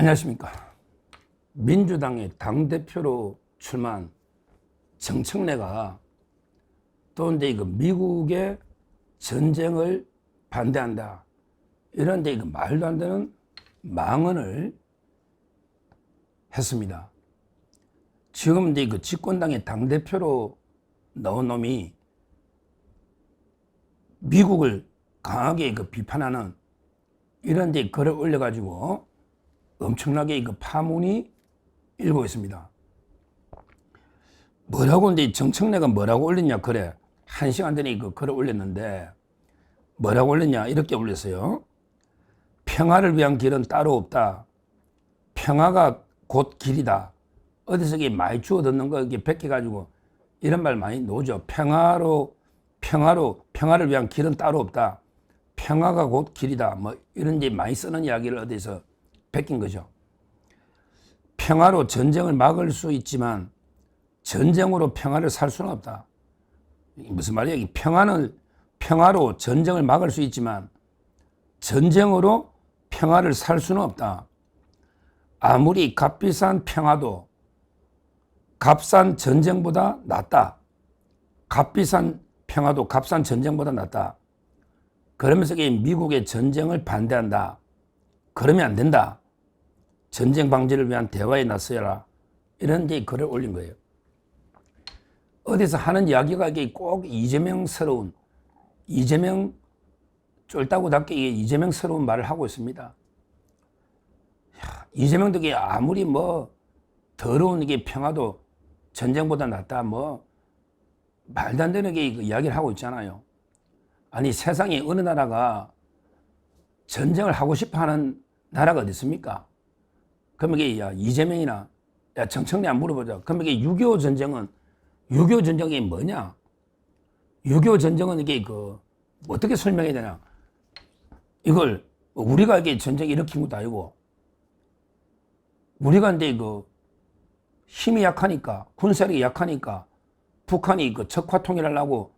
안녕하십니까. 민주당의 당대표로 출마한 정청래가 또 이제 이거 미국의 전쟁을 반대한다. 이런데 이거 말도 안 되는 망언을 했습니다. 지금 이제 그 집권당의 당대표로 나온 놈이 미국을 강하게 그 비판하는 이런 데 글을 올려가지고 엄청나게 그 파문이 일고 있습니다. 뭐라고 이제 정청래가 뭐라고 올렸냐 그래 1시간 전에 그 글을 올렸는데 뭐라고 올렸냐 이렇게 올렸어요. 평화를 위한 길은 따로 없다. 평화가 곧 길이다. 어디서 이게 많이 주워 듣는 거 이게 베껴가지고 이런 말 많이 나오죠. 평화를 위한 길은 따로 없다. 평화가 곧 길이다. 뭐 이런 데 많이 쓰는 이야기를 어디서 베낀 거죠. 평화로 전쟁을 막을 수 있지만 전쟁으로 평화를 살 수는 없다. 무슨 말이야? 평화로 전쟁을 막을 수 있지만 전쟁으로 평화를 살 수는 없다. 아무리 값비싼 평화도 값싼 전쟁보다 낫다. 값비싼 평화도 값싼 전쟁보다 낫다. 그러면서 미국의 전쟁을 반대한다. 그러면 안 된다. 전쟁 방지를 위한 대화에 나서라. 이런 데 글을 올린 거예요. 어디서 하는 이야기가 이게 꼭 이재명 쫄따구답게 이재명스러운 말을 하고 있습니다. 이재명도 이게 아무리 뭐 더러운 이게 평화도 전쟁보다 낫다 뭐 말도 안 되는 게 이야기를 하고 있잖아요. 아니 세상에 어느 나라가 전쟁을 하고 싶어 하는 나라가 어디 있습니까? 그럼 이게 야 이재명이나 야 정청래 안 물어보자. 그럼 이게 6.25 전쟁이 뭐냐? 6.25 전쟁은 이게 어떻게 설명해야 되냐? 이걸 우리가 이게 전쟁 일으킨 것도 아니고 우리가 근데 힘이 약하니까 군사력이 약하니까 북한이 적화 통일하려고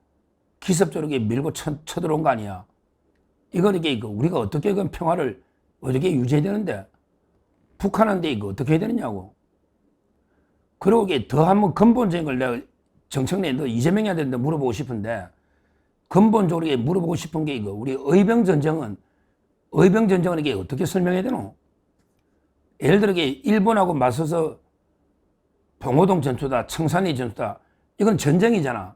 기습적으로 밀고 쳐들어온 거 아니야. 이건 이게 우리가 어떻게 평화를 어떻게 유지해야 되는데 북한한테 이거 어떻게 해야 되느냐고. 그리고 이게 더 한번 근본적인 걸 내가 정청래 너 이재명한테 물어보고 싶은데 근본적으로 물어보고 싶은 게 우리 의병 전쟁은 이게 어떻게 설명해야 되노? 예를 들어 일본하고 맞서서 봉오동 전투다, 청산리 전투다, 이건 전쟁이잖아.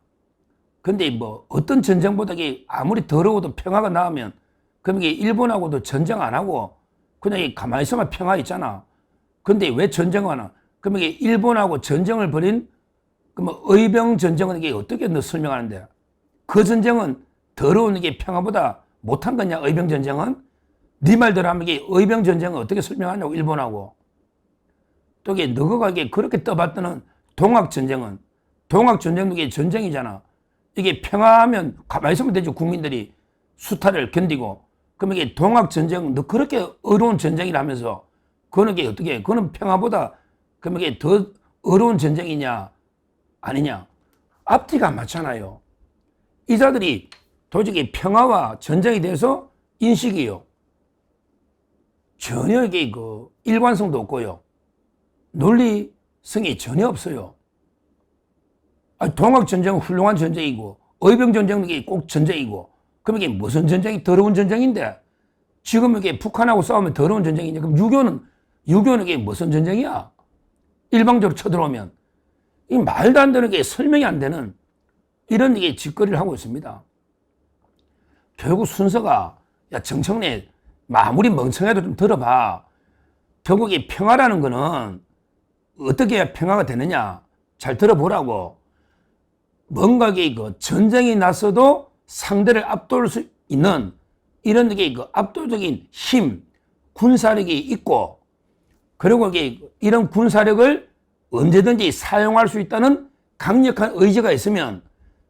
근데 뭐 어떤 전쟁보다 아무리 더러워도 평화가 나오면 그럼 이게 일본하고도 전쟁 안 하고 그냥 가만히 있으면 평화 있잖아. 근데 왜 전쟁을 하나? 그럼 이게 일본하고 전쟁을 벌인 그럼 의병 전쟁은 이게 어떻게 너 설명하는데? 그 전쟁은 더러운 이게 평화보다 못한 거냐? 의병 전쟁은? 네 말대로 하면 이게 의병 전쟁은 어떻게 설명하냐고 일본하고. 또 이게 너가 그렇게 떠봤더는 동학 전쟁은 이게 전쟁이잖아. 이게 평화하면 가만히 있으면 되죠. 국민들이 수탈을 견디고. 그럼 이게 동학 전쟁 너 그렇게 어려운 전쟁이라면서 그거는 이게 어떻게 그거는 평화보다 그럼 이게 더 어려운 전쟁이냐 아니냐? 앞뒤가 안 맞잖아요. 이자들이 도저히 평화와 전쟁에 대해서 인식이요. 전혀 이게 일관성도 없고요. 논리성이 전혀 없어요. 동학전쟁은 훌륭한 전쟁이고, 의병전쟁은 이게 꼭 전쟁이고, 그럼 이게 무슨 전쟁이 더러운 전쟁인데, 지금 이게 북한하고 싸우면 더러운 전쟁이냐? 그럼 6.25는 이게 무슨 전쟁이야? 일방적으로 쳐들어오면. 이 말도 안 되는 게 설명이 안 되는 이런 이게 짓거리를 하고 있습니다. 결국 순서가, 야, 정청래, 아무리 멍청해도 좀 들어봐. 결국 이 평화라는 거는 어떻게 해야 평화가 되느냐? 잘 들어보라고. 뭔가 전쟁이 났어도 상대를 압도할 수 있는 이런 게 압도적인 힘, 군사력이 있고, 그리고 이런 군사력을 언제든지 사용할 수 있다는 강력한 의지가 있으면,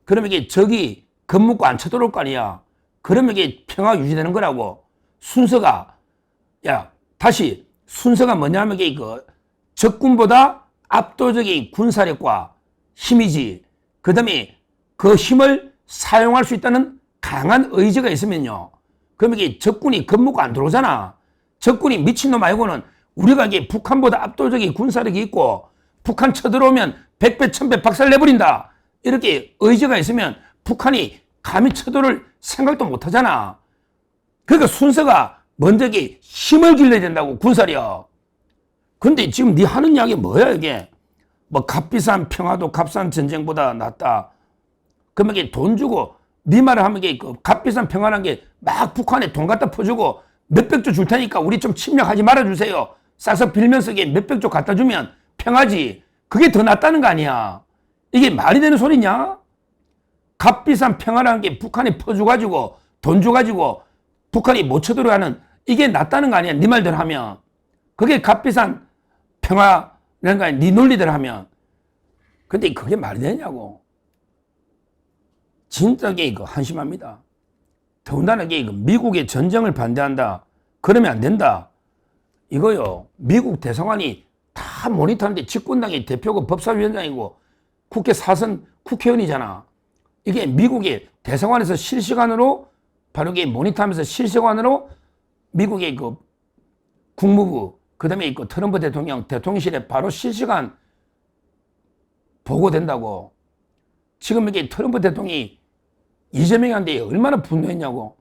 그러면 적이 겁먹고 안 쳐들어올 거 아니야. 그러면 평화가 유지되는 거라고. 순서가, 다시 순서가 뭐냐면 적군보다 압도적인 군사력과 힘이지. 그 다음에 그 힘을 사용할 수 있다는 강한 의지가 있으면요. 그럼 적군이 겁먹고 안 들어오잖아. 적군이 미친놈 말고는 우리가 이게 북한보다 압도적인 군사력이 있고 북한 쳐들어오면 100배, 1000배 박살내버린다. 이렇게 의지가 있으면 북한이 감히 쳐들어올 생각도 못 하잖아. 그러니까 순서가 먼저 힘을 길러야 된다고, 군사력. 근데 지금 네 하는 이야기 뭐야, 이게? 뭐 값비싼 평화도 값싼 전쟁보다 낫다. 그러면 이게 돈 주고, 네 말을 하면 이게 값비싼 평화란 게 막 북한에 돈 갖다 퍼주고 몇백 조 줄 테니까 우리 좀 침략하지 말아주세요. 싸서 빌면서 이게 몇백 조 갖다 주면 평화지. 그게 더 낫다는 거 아니야. 이게 말이 되는 소리냐? 값비싼 평화라는 게 북한에 퍼줘가지고 돈 줘가지고 북한이 못 쳐들어가는, 이게 낫다는 거 아니야. 네 말대로 하면. 그게 값비싼 평화라는 거 아니야. 네 논리대로 하면. 근데 그게 말이 되냐고. 진짜 이게 한심합니다. 더군다나 이게 미국의 전쟁을 반대한다. 그러면 안 된다. 이거요. 미국 대사관이 다 모니터하는데 집권당의 대표고 법사위원장이고 국회 사선 국회의원이잖아. 이게 미국의 대사관에서 실시간으로 바로 이게 모니터하면서 실시간으로 미국의 그 국무부, 그 다음에 그 트럼프 대통령실에 바로 실시간 보고된다고. 지금 이게 트럼프 대통령이 이재명한테 얼마나 분노했냐고.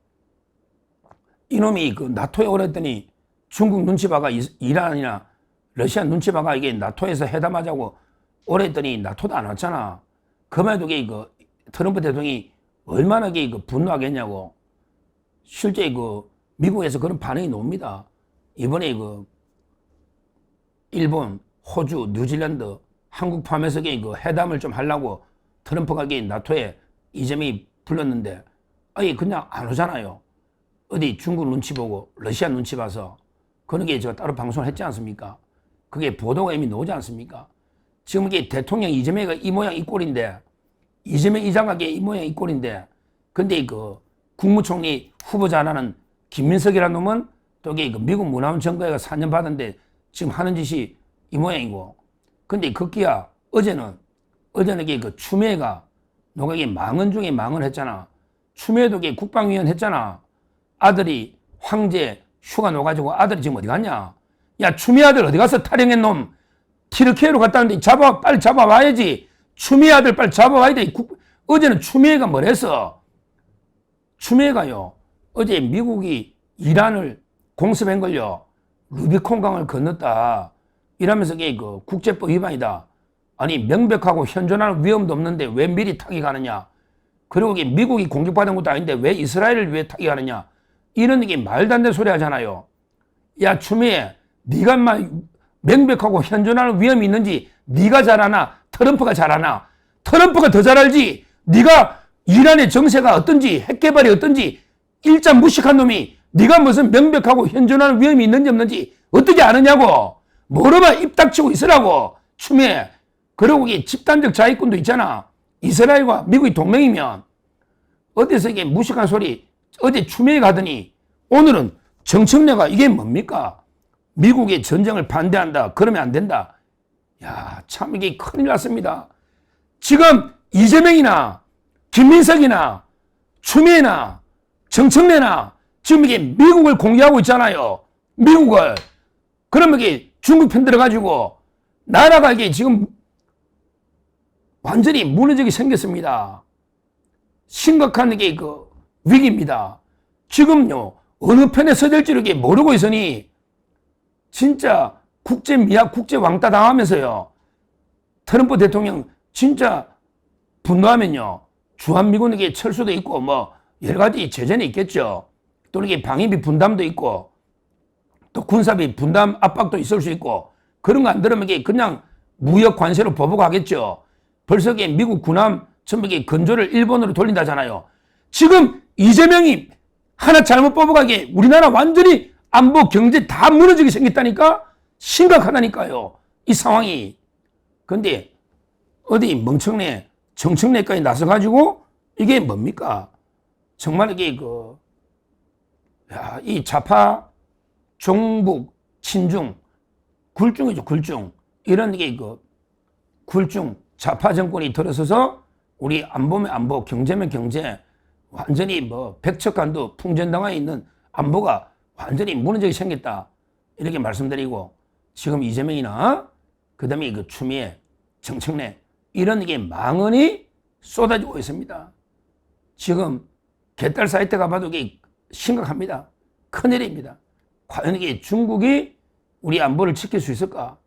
이놈이 그 나토에 오랬더니 중국 눈치 봐가 이란이나 러시아 눈치 봐가 이게 나토에서 회담하자고 오랬더니 나토도 안 왔잖아. 그만해도 그 트럼프 대통령이 얼마나 그 분노하겠냐고. 실제 그 미국에서 그런 반응이 나옵니다. 이번에 그 일본, 호주, 뉴질랜드, 한국 포함해서 그 회담을 좀 하려고 트럼프가 나토에 이재명이 불렀는데 아니 그냥 안 오잖아요. 어디 중국 눈치 보고 러시아 눈치 봐서. 그런 게 제가 따로 방송을 했지 않습니까? 그게 보도가 이미 나오지 않습니까? 지금 이게 대통령 이재명이 이 모양 이 꼴인데, 이재명 이장하게 이 모양 이 꼴인데, 근데 그 국무총리 후보자 하나는 김민석이라는 놈은 또 그 미국 문화원 정거회가 4년 받았는데 지금 하는 짓이 이 모양이고. 근데 급기야 어제는 그 추미애가 너가 이게 망언 중에 망언을 했잖아. 추미애도 국방위원 했잖아. 아들이 황제 휴가 나가지고 아들이 지금 어디 갔냐? 야, 추미애 아들 어디 갔어? 탈영한 놈. 티르키예로 갔다 왔는데 빨리 잡아와야지. 추미애 아들 빨리 잡아와야 돼. 어제는 추미애가 뭘 했어? 추미애가요, 어제 미국이 이란을 공습한 걸요, 루비콘강을 건넜다. 이러면서 그 국제법 위반이다. 아니, 명백하고 현존할 위험도 없는데 왜 미리 타격하느냐? 그리고 미국이 공격받은 것도 아닌데 왜 이스라엘을 왜 타격하느냐? 이런 게 말도 안 되는 소리 하잖아요. 야, 추미애, 네가 명백하고 현존할 위험이 있는지 네가 잘 아나? 트럼프가 잘 아나? 트럼프가 더 잘 알지. 네가 이란의 정세가 어떤지, 핵개발이 어떤지 일자 무식한 놈이 네가 무슨 명백하고 현존할 위험이 있는지 없는지 어떻게 아느냐고. 뭐로만 입 닥치고 있으라고, 추미애. 그리고 이게 집단적 자위권도 있잖아. 이스라엘과 미국이 동맹이면. 어디서 이게 무식한 소리. 어제 추미애 가더니 오늘은 정청래가 이게 뭡니까? 미국의 전쟁을 반대한다. 그러면 안 된다. 야, 참 이게 큰일 났습니다. 지금 이재명이나 김민석이나 추미애나 정청래나 지금 이게 미국을 공격하고 있잖아요. 미국을. 그러면 이게 중국 편 들어가지고 나라가 이게 지금 완전히 무너지게 생겼습니다. 심각한 이게 그 위기입니다. 지금요, 어느 편에 서될지를 이게 모르고 있으니 진짜 국제 미학, 국제 왕따 당하면서요, 트럼프 대통령 진짜 분노하면요, 주한미군에게 철수도 있고 뭐 여러 가지 제재는 있겠죠. 또 이게 방위비 분담도 있고 또 군사비 분담 압박도 있을 수 있고, 그런 거 안 들으면 이게 그냥 무역 관세로 보복하겠죠. 벌써 이게 미국 군함 전부 이게 건조를 일본으로 돌린다잖아요. 지금 이재명이 하나 잘못 뽑아가게 우리나라 완전히 안보 경제 다 무너지게 생겼다니까. 심각하다니까요, 이 상황이. 근데 어디 멍청내 정청래까지 나서가지고 이게 뭡니까? 정말 이게 이 좌파 종북 친중 굴중이죠, 굴중. 이런 이게 굴중 좌파 정권이 들어서서 우리 안보면 안보, 경제면 경제, 완전히 뭐 백척간도 풍전당해 있는 안보가 완전히 무너지게 생겼다. 이렇게 말씀드리고, 지금 이재명이나 그다음에 그 추미애, 정청래 이런 게 망언이 쏟아지고 있습니다. 지금 개딸 사이트 가봐도 이게 심각합니다. 큰일입니다. 과연 이게 중국이 우리 안보를 지킬 수 있을까?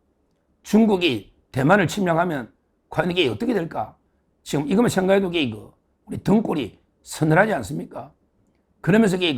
중국이 대만을 침략하면 과연 이게 어떻게 될까? 지금 이것만 생각해도 이게 우리 등골이 서늘하지 않습니까? 그러면서 이게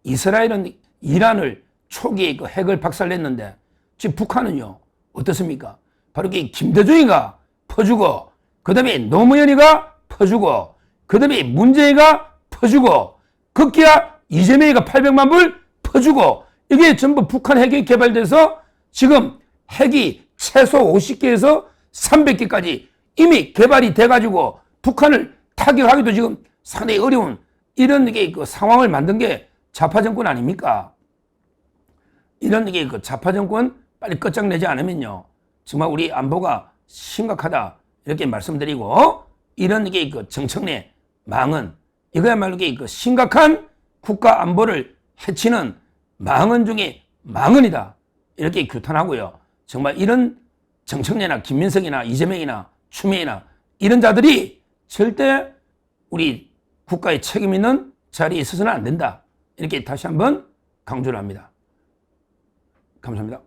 이스라엘은 이란을 초기에 핵을 박살냈는데 지금 북한은요 어떻습니까? 바로 이게 김대중이가 퍼주고 그다음에 노무현이가 퍼주고 그다음에 문재인이가 퍼주고 급기야 이재명이가 800만 불 퍼주고 이게 전부 북한 핵이 개발돼서 지금 핵이 최소 50개에서 300개까지 이미 개발이 돼가지고 북한을 타격하기도 지금 상당히 어려운 이런 게 상황을 만든 게 좌파 정권 아닙니까? 이런 게 좌파 정권 빨리 끝장내지 않으면요 정말 우리 안보가 심각하다 이렇게 말씀드리고 이런 게 정청래 망언 이거야말로 심각한 국가 안보를 해치는 망언 중에 망언이다 이렇게 규탄하고요. 정말 이런 정청래나 김민석이나 이재명이나 추미애나 이런 자들이 절대 우리 국가에 책임 있는 자리에 있어서는 안 된다 이렇게 다시 한번 강조를 합니다. 감사합니다.